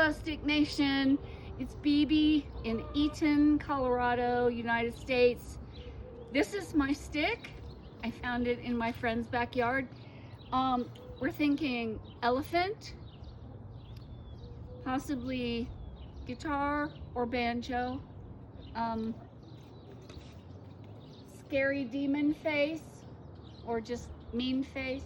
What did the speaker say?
Hello, Stick Nation. It's BB in Eaton, Colorado, United States. This is my stick. I found it in my friend's backyard. We're thinking elephant, possibly guitar or banjo, scary demon face, or just mean face.